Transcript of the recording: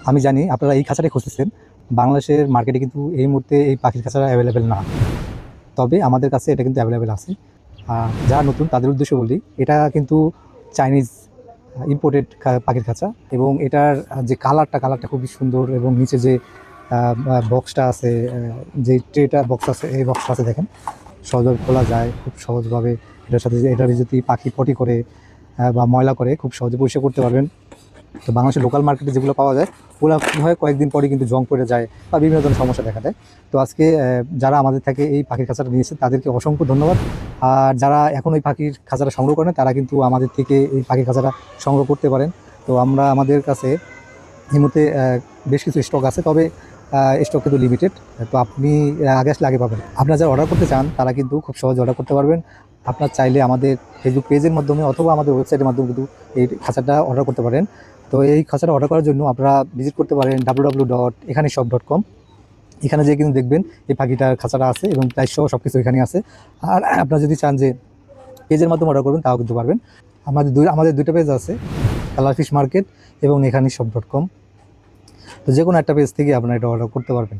আমি জানি আপনারা এই খাঁচাটাই খুঁজতেছেন। বাংলাদেশের মার্কেটে কিন্তু এই মুহূর্তে এই পাখির খাঁচাটা অ্যাভেলেবেল না, তবে আমাদের কাছে এটা কিন্তু অ্যাভেলেবেল আছে। যারা নতুন তাদের উদ্দেশ্যে বলি, এটা কিন্তু চাইনিজ ইম্পোর্টেড পাখির খাঁচা, এবং এটার যে কালারটা খুবই সুন্দর, এবং নিচে যে বক্সটা আছে, যে ট্রেটা বক্স আছে, এই বক্সটা আছে দেখেন, সহজভাবে খোলা যায় খুব সহজভাবে। এটার সাথে এটার যদি পাখি পটি করে বা ময়লা করে খুব সহজে পরিষ্কার করতে পারবেন। তো বাংলাদেশের লোকাল মার্কেটে যেগুলো পাওয়া যায় ওগুলো কী হয়, কয়েকদিন পরে কিন্তু জং পড়ে যায় বা বিভিন্ন ধরনের সমস্যা দেখা দেয়। তো আজকে যারা আমাদের থেকে এই পাখির খাঁচাটা নিয়েছে তাদেরকে অসংখ্য ধন্যবাদ। আর যারা এখন ওই পাখির খাঁচাটা সংগ্রহ করেন তারা কিন্তু আমাদের থেকে এই পাখির খাঁচাটা সংগ্রহ করতে পারেন। তো আমাদের কাছে এই মুহূর্তে বেশ কিছু স্টক আছে, তবে স্টক কিন্তু লিমিটেড। তো আপনি আগে আসলে আগে পাবেন। আপনারা যারা অর্ডার করতে চান তারা কিন্তু খুব সহজে অর্ডার করতে পারবেন। আপনার চাইলে আমাদের ফেসবুক পেজের মাধ্যমে অথবা আমাদের ওয়েবসাইটের মাধ্যমে কিন্তু এই খাঁচাটা অর্ডার করতে পারেন। তো এই খাঁচাটা অর্ডার করার জন্য আপনারা ভিজিট করতে পারেন www.ekhanishop.com। এখানে যেয়ে কিন্তু দেখবেন এই পাখিটার খাঁচাটা আছে এবং প্রাইস সহ সব কিছু এখানে আছে। আর আপনারা যদি চান যে পেজের মাধ্যমে অর্ডার করবেন তাও কিন্তু পারবেন। আমাদের দুইটা পেজ আছে, কালার ফিশ মার্কেট এবং ekhanishop.com। তো যে কোনো একটা পেজ থেকে আপনারা এটা অর্ডার করতে পারবেন।